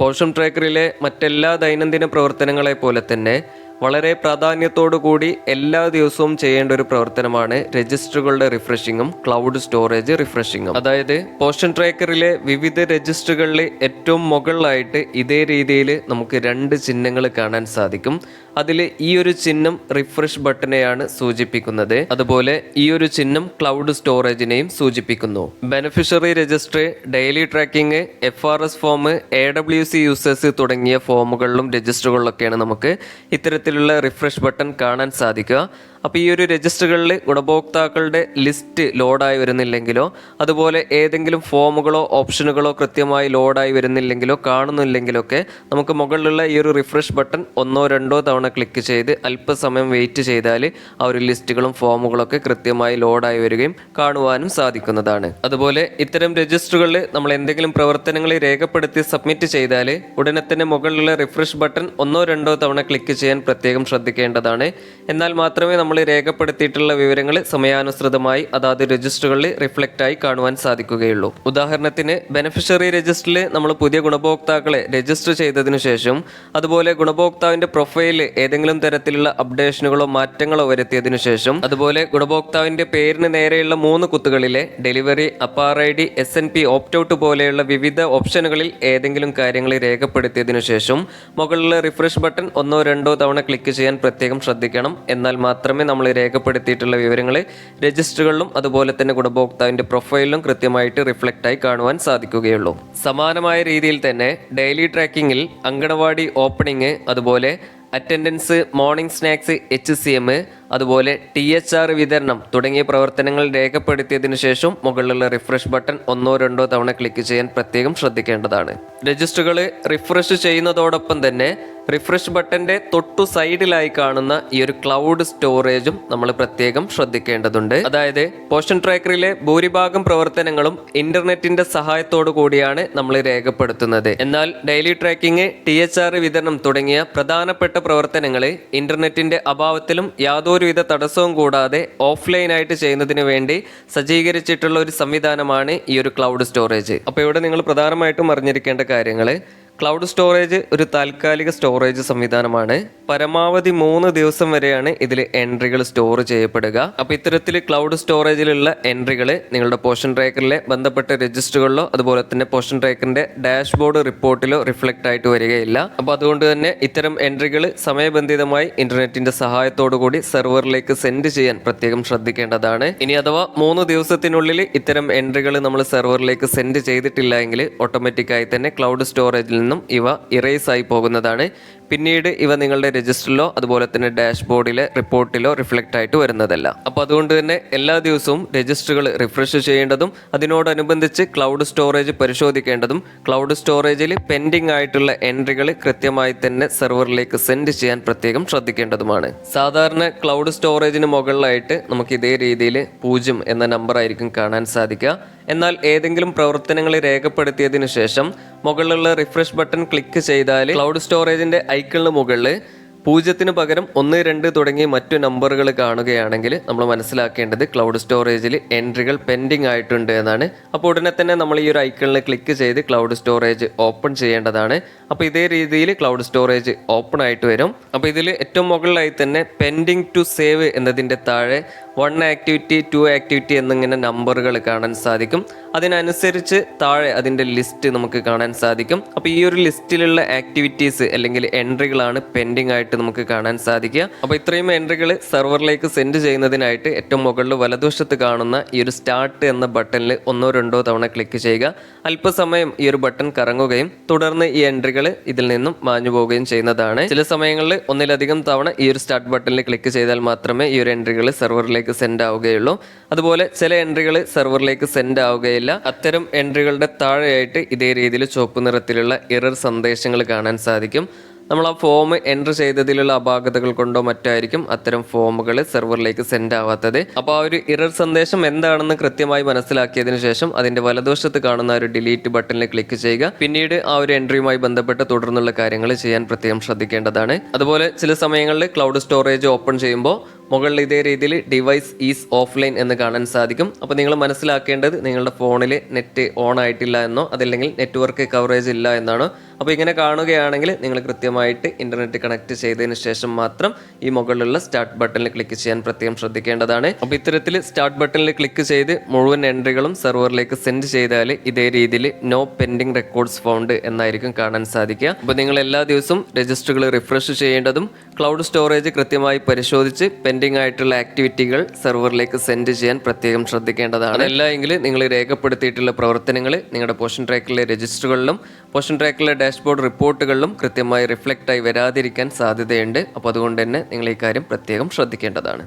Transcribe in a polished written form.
Portion ട്രാക്കറിലെ മറ്റെല്ലാ ദൈനംദിന പ്രവർത്തനങ്ങളെ പോലെ തന്നെ വളരെ പ്രാധാന്യത്തോടു കൂടി എല്ലാ ദിവസവും ചെയ്യേണ്ട ഒരു പ്രവർത്തനമാണ് രജിസ്റ്ററുകളുടെ റിഫ്രഷിങ്ങും ക്ലൗഡ് സ്റ്റോറേജ് റിഫ്രഷിങ്ങും. അതായത് പോർഷൻ ട്രാക്കറിലെ വിവിധ രജിസ്റ്ററുകളിൽ ഏറ്റവും മുകളിലായിട്ട് ഇതേ രീതിയിൽ നമുക്ക് 2 ചിഹ്നങ്ങൾ കാണാൻ സാധിക്കും. അതിൽ ഈ ഒരു ചിഹ്നം റിഫ്രഷ് ബട്ടനെയാണ് സൂചിപ്പിക്കുന്നത്. അതുപോലെ ഈ ഒരു ചിഹ്നം ക്ലൗഡ് സ്റ്റോറേജിനെയും സൂചിപ്പിക്കുന്നു. Beneficiary register, daily tracking, FRS form, AWC users തുടങ്ങിയ ഫോമുകളിലും രജിസ്റ്ററുകളിലൊക്കെയാണ് നമുക്ക് ഇത്തരത്തിലുള്ള റിഫ്രഷ് ബട്ടൺ കാണാൻ സാധിക്കുക. അപ്പോൾ ഈ ഒരു രജിസ്റ്ററുകളിൽ ഗുണഭോക്താക്കളുടെ ലിസ്റ്റ് ലോഡായി വരുന്നില്ലെങ്കിലോ അതുപോലെ ഏതെങ്കിലും ഫോമുകളോ ഓപ്ഷനുകളോ കൃത്യമായി ലോഡായി വരുന്നില്ലെങ്കിലോ കാണുന്നില്ലെങ്കിലോ ഒക്കെ നമുക്ക് മുകളിലുള്ള ഈ ഒരു റിഫ്രഷ് ബട്ടൺ 1-2 തവണ ക്ലിക്ക് ചെയ്ത് അല്പസമയം വെയിറ്റ് ചെയ്താൽ ആ ഒരു ലിസ്റ്റുകളും ഫോമുകളൊക്കെ കൃത്യമായി ലോഡായി വരികയും കാണുവാനും സാധിക്കുന്നതാണ്. അതുപോലെ ഇത്തരം രജിസ്റ്ററുകളിൽ നമ്മൾ എന്തെങ്കിലും പ്രവർത്തനങ്ങൾ രേഖപ്പെടുത്തി സബ്മിറ്റ് ചെയ്താൽ ഉടനെ തന്നെ മുകളിലുള്ള റിഫ്രഷ് ബട്ടൺ 1-2 തവണ ക്ലിക്ക് ചെയ്യാൻ പ്രത്യേകം ശ്രദ്ധിക്കേണ്ടതാണ്. എന്നാൽ മാത്രമേ നമ്മൾ രേഖപ്പെടുത്തിയിട്ടുള്ള വിവരങ്ങൾ സമയാനുസൃതമായി അതാത് രജിസ്റ്ററുകളിൽ റിഫ്ലക്റ്റ് ആയി കാണുവാൻ സാധിക്കുകയുള്ളൂ. ഉദാഹരണത്തിന് ബെനിഫിഷ്യറി രജിസ്റ്ററിൽ നമ്മൾ പുതിയ ഗുണഭോക്താക്കളെ രജിസ്റ്റർ ചെയ്തതിനു ശേഷം അതുപോലെ ഗുണഭോക്താവിന്റെ പ്രൊഫൈലിൽ ഏതെങ്കിലും തരത്തിലുള്ള അപ്ഡേഷനുകളോ മാറ്റങ്ങളോ വരുത്തിയതിനു ശേഷം അതുപോലെ ഗുണഭോക്താവിന്റെ പേരിന് നേരെയുള്ള 3 കുത്തുകളിലെ ഡെലിവറി, അപ്പാർ ID, SNP, ഓപ്റ്റ് ഔട്ട് പോലെയുള്ള വിവിധ ഓപ്ഷനുകളിൽ ഏതെങ്കിലും കാര്യങ്ങൾ രേഖപ്പെടുത്തിയതിനു ശേഷം മുകളിലെ റിഫ്രഷ് ബട്ടൺ 1-2 തവണ ക്ലിക്ക് ചെയ്യാൻ പ്രത്യേകം ശ്രദ്ധിക്കണം. എന്നാൽ മാത്രമേ നമ്മൾ രേഖപ്പെടുത്തിയിട്ടുള്ള വിവരങ്ങൾ രജിസ്റ്ററുകളിലും അതുപോലെ തന്നെ ഗുണഭോക്താവിന്റെ പ്രൊഫൈലിലും കൃത്യമായിട്ട് റിഫ്ലക്റ്റ് ആയി കാണുവാൻ സാധിക്കുകയുള്ളൂ. സമാനമായ രീതിയിൽ തന്നെ ഡെയിലി ട്രാക്കിങ്ങിൽ അങ്കണവാടി ഓപ്പണിംഗ്, അതുപോലെ അറ്റൻഡൻസ്, മോർണിംഗ് സ്നാക്സ്, HCM, അതുപോലെ THR വിതരണം തുടങ്ങിയ പ്രവർത്തനങ്ങൾ രേഖപ്പെടുത്തിയതിനു ശേഷം മുകളിലുള്ള റിഫ്രഷ് ബട്ടൺ 1-2 തവണ ക്ലിക്ക് ചെയ്യാൻ പ്രത്യേകം ശ്രദ്ധിക്കേണ്ടതാണ്. രജിസ്റ്ററുകൾ റിഫ്രഷ് ചെയ്യുന്നതോടൊപ്പം തന്നെ റിഫ്രഷ് ബട്ടന്റെ തൊട്ടു സൈഡിലായി കാണുന്ന ഈ ഒരു ക്ലൗഡ് സ്റ്റോറേജും നമ്മൾ പ്രത്യേകം ശ്രദ്ധിക്കേണ്ടതുണ്ട്. അതായത് പോർഷൻ ട്രാക്കറിലെ ഭൂരിഭാഗം പ്രവർത്തനങ്ങളും ഇന്റർനെറ്റിന്റെ സഹായത്തോടു കൂടിയാണ് നമ്മൾ രേഖപ്പെടുത്തുന്നത്. എന്നാൽ ഡെയിലി ട്രാക്കിംഗ്, THR വിതരണം തുടങ്ങിയ പ്രധാനപ്പെട്ട പ്രവർത്തനങ്ങൾ ഇന്റർനെറ്റിന്റെ അഭാവത്തിലും യാതൊരുവിധ തടസ്സവും കൂടാതെ ഓഫ്ലൈനായിട്ട് ചെയ്യുന്നതിന് വേണ്ടി സജ്ജീകരിച്ചിട്ടുള്ള ഒരു സംവിധാനമാണ് ഈ ഒരു ക്ലൗഡ് സ്റ്റോറേജ്. അപ്പോൾ ഇവിടെ നിങ്ങൾ പ്രധാനമായിട്ടും അറിഞ്ഞിരിക്കേണ്ട കാര്യങ്ങൾ, ക്ലൗഡ് സ്റ്റോറേജ് ഒരു താൽക്കാലിക സ്റ്റോറേജ് സംവിധാനമാണ്. പരമാവധി 3 ദിവസം വരെയാണ് ഇതിൽ എൻട്രികൾ സ്റ്റോർ ചെയ്യപ്പെടുക. അപ്പോൾ ഇത്തരത്തിൽ ക്ലൗഡ് സ്റ്റോറേജിലുള്ള എൻട്രികൾ നിങ്ങളുടെ പോർഷൻ ട്രാക്കറിലെ ബന്ധപ്പെട്ട രജിസ്റ്ററുകളിലോ അതുപോലെ തന്നെ പോർഷൻ ട്രാക്കറിന്റെ ഡാഷ്ബോർഡ് റിപ്പോർട്ടിലോ റിഫ്ലക്റ്റ് ആയിട്ട് വരികയില്ല. അപ്പോൾ അതുകൊണ്ട് തന്നെ ഇത്തരം എൻട്രികൾ സമയബന്ധിതമായി ഇന്റർനെറ്റിന്റെ സഹായത്തോടു കൂടി സെർവറിലേക്ക് സെൻഡ് ചെയ്യാൻ പ്രത്യേകം ശ്രദ്ധിക്കേണ്ടതാണ്. ഇനി അഥവാ 3 ദിവസത്തിനുള്ളിൽ ഇത്തരം എൻട്രികൾ നമ്മൾ സെർവറിലേക്ക് സെൻഡ് ചെയ്തിട്ടില്ല എങ്കിൽ ഓട്ടോമാറ്റിക്കായി തന്നെ ക്ലൗഡ് സ്റ്റോറേജിൽ നിന്നും ഇവ ഇറേസ് ആയി പോകുന്നതാണ്. പിന്നീട് ഇവ നിങ്ങളുടെ രജിസ്റ്ററിലോ അതുപോലെ തന്നെ ഡാഷ്ബോർഡിലെ റിപ്പോർട്ടിലോ റിഫ്ലക്റ്റ് ആയിട്ട് വരുന്നതല്ല. അപ്പോൾ അതുകൊണ്ട് തന്നെ എല്ലാ ദിവസവും രജിസ്റ്ററുകൾ റിഫ്രഷ് ചെയ്യേണ്ടതും അതിനോടനുബന്ധിച്ച് ക്ലൗഡ് സ്റ്റോറേജ് പരിശോധിക്കേണ്ടതും ക്ലൗഡ് സ്റ്റോറേജിൽ പെൻഡിങ് ആയിട്ടുള്ള എൻട്രികൾ കൃത്യമായി തന്നെ സെർവറിലേക്ക് സെൻഡ് ചെയ്യാൻ പ്രത്യേകം ശ്രദ്ധിക്കേണ്ടതുമാണ്. സാധാരണ ക്ലൗഡ് സ്റ്റോറേജിന് മുകളിലായിട്ട് നമുക്ക് ഇതേ രീതിയിൽ 0 എന്ന നമ്പർ ആയിരിക്കും കാണാൻ സാധിക്കുക. എന്നാൽ ഏതെങ്കിലും പ്രവർത്തനങ്ങൾ രേഖപ്പെടുത്തിയതിനു ശേഷം മുകളിലുള്ള റിഫ്രഷ് ബട്ടൺ ക്ലിക്ക് ചെയ്താൽ ക്ലൗഡ് സ്റ്റോറേജിന്റെ ഐക്കണിന് മുകളിൽ 0 പകരം 1, 2 തുടങ്ങി മറ്റു നമ്പറുകൾ കാണുകയാണെങ്കിൽ നമ്മൾ മനസ്സിലാക്കേണ്ടത് ക്ലൗഡ് സ്റ്റോറേജിൽ എൻട്രികൾ പെൻഡിങ് ആയിട്ടുണ്ട് എന്നാണ്. അപ്പോൾ ഉടനെ തന്നെ നമ്മൾ ഈ ഒരു ഐക്കണിൽ ക്ലിക്ക് ചെയ്ത് ക്ലൗഡ് സ്റ്റോറേജ് ഓപ്പൺ ചെയ്യേണ്ടതാണ്. അപ്പോൾ ഇതേ രീതിയിൽ ക്ലൗഡ് സ്റ്റോറേജ് ഓപ്പൺ ആയിട്ട് വരും. അപ്പോൾ ഇതിൽ ഏറ്റവും മുകളിലായി തന്നെ പെൻഡിങ് ടു സേവ് എന്നതിൻ്റെ താഴെ 1 ആക്ടിവിറ്റി, 2 ആക്ടിവിറ്റി എന്നിങ്ങനെ നമ്പറുകൾ കാണാൻ സാധിക്കും. അതിനനുസരിച്ച് താഴെ അതിൻ്റെ ലിസ്റ്റ് നമുക്ക് കാണാൻ സാധിക്കും. അപ്പോൾ ഈ ഒരു ലിസ്റ്റിലുള്ള ആക്ടിവിറ്റീസ് അല്ലെങ്കിൽ എൻട്രികളാണ് പെൻഡിങ് ആയിട്ട് നമുക്ക് കാണാൻ സാധിക്കുക. അപ്പോൾ ഇത്രയും എൻട്രികൾ സെർവറിലേക്ക് സെൻഡ് ചെയ്യുന്നതിനായിട്ട് ഏറ്റവും മുകളിൽ വലതുവശത്ത് കാണുന്ന ഈ ഒരു സ്റ്റാർട്ട് എന്ന ബട്ടണിൽ 1-2 തവണ ക്ലിക്ക് ചെയ്യുക. അല്പസമയം ഈ ഒരു ബട്ടൺ കറങ്ങുകയും തുടർന്ന് ഈ എൻട്രികൾ ഇതിൽ നിന്നും മാഞ്ഞു പോവുകയും ചെയ്യുന്നതാണ്. ചില സമയങ്ങളിൽ 1-ലധികം തവണ ഈ ഒരു സ്റ്റാർട്ട് ബട്ടണിൽ ക്ലിക്ക് ചെയ്താൽ മാത്രമേ ഈ ഒരു എൻട്രികൾ സെർവറിലേക്ക് സെൻഡ് ആവുകയുള്ളൂ. അതുപോലെ ചില എൻട്രികൾ സെർവറിലേക്ക് സെൻഡ് ആവുകയില്ല. അത്തരം എൻട്രികളുടെ താഴെയായിട്ട് ഇതേ രീതിയിൽ ചുവപ്പ് നിറത്തിലുള്ള എറർ സന്ദേശങ്ങൾ കാണാൻ സാധിക്കും. നമ്മൾ ആ ഫോം എൻ്റർ ചെയ്തതിലുള്ള അപാകതകൾ കൊണ്ടോ മറ്റായിരിക്കും അത്തരം ഫോമുകൾ സെർവറിലേക്ക് സെൻഡ് ആവാത്തത്. അപ്പോൾ ആ ഒരു എറർ സന്ദേശം എന്താണെന്ന് കൃത്യമായി മനസ്സിലാക്കിയതിനു ശേഷം അതിന്റെ വലതുവശത്ത് കാണുന്ന ഒരു ഡിലീറ്റ് ബട്ടണിൽ ക്ലിക്ക് ചെയ്യുക. പിന്നീട് ആ ഒരു എൻട്രിയുമായി ബന്ധപ്പെട്ട് തുടർന്നുള്ള കാര്യങ്ങൾ ചെയ്യാൻ പ്രത്യേകം ശ്രദ്ധിക്കേണ്ടതാണ്. അതുപോലെ ചില സമയങ്ങളിൽ ക്ലൗഡ് സ്റ്റോറേജ് ഓപ്പൺ ചെയ്യുമ്പോൾ മുകളിൽ ഇതേ രീതിയിൽ ഡിവൈസ് ഈസ് ഓഫ്ലൈൻ എന്ന് കാണാൻ സാധിക്കും. അപ്പോൾ നിങ്ങൾ മനസ്സിലാക്കേണ്ടത് നിങ്ങളുടെ ഫോണിൽ നെറ്റ് ഓൺ ആയിട്ടില്ല എന്നോ അതല്ലെങ്കിൽ നെറ്റ്വർക്ക് കവറേജ് ഇല്ല എന്നാണോ. അപ്പോൾ ഇങ്ങനെ കാണുകയാണെങ്കിൽ നിങ്ങൾ കൃത്യമായിട്ട് ഇൻ്റർനെറ്റ് കണക്ട് ചെയ്തതിന് ശേഷം മാത്രം ഈ മുകളിലുള്ള സ്റ്റാർട്ട് ബട്ടണിൽ ക്ലിക്ക് ചെയ്യാൻ പ്രത്യേകം ശ്രദ്ധിക്കേണ്ടതാണ്. അപ്പോൾ ഇത്തരത്തിൽ സ്റ്റാർട്ട് ബട്ടണിൽ ക്ലിക്ക് ചെയ്ത് മുഴുവൻ എൻട്രികളും സെർവറിലേക്ക് സെൻഡ് ചെയ്താൽ ഇതേ രീതിയിൽ നോ പെൻഡിങ് റെക്കോർഡ്സ് ഫൗണ്ട് എന്നായിരിക്കും കാണാൻ സാധിക്കുക. അപ്പോൾ നിങ്ങൾ എല്ലാ ദിവസവും രജിസ്റ്ററുകൾ റിഫ്രഷ് ചെയ്യേണ്ടതും ക്ലൗഡ് സ്റ്റോറേജ് കൃത്യമായി പരിശോധിച്ച് പെൻഡിങ് ആയിട്ടുള്ള ആക്ടിവിറ്റികൾ സെർവറിലേക്ക് സെൻഡ് ചെയ്യാൻ പ്രത്യേകം ശ്രദ്ധിക്കേണ്ടതാണ്. അതല്ല എങ്കിൽ നിങ്ങൾ രേഖപ്പെടുത്തിയിട്ടുള്ള പ്രവർത്തനങ്ങൾ നിങ്ങളുടെ പോഷൻ ട്രാക്കറിലെ രജിസ്റ്ററുകളിലും പോഷൻ ട്രാക്കറിലെ ഡാഷ്ബോർഡ് റിപ്പോർട്ടുകളിലും കൃത്യമായി റിഫ്ലക്റ്റ് ആയി വരാതിരിക്കാൻ സാധ്യതയുണ്ട്. അപ്പോൾ അതുകൊണ്ട് തന്നെ നിങ്ങൾ ഈ കാര്യം പ്രത്യേകം ശ്രദ്ധിക്കേണ്ടതാണ്.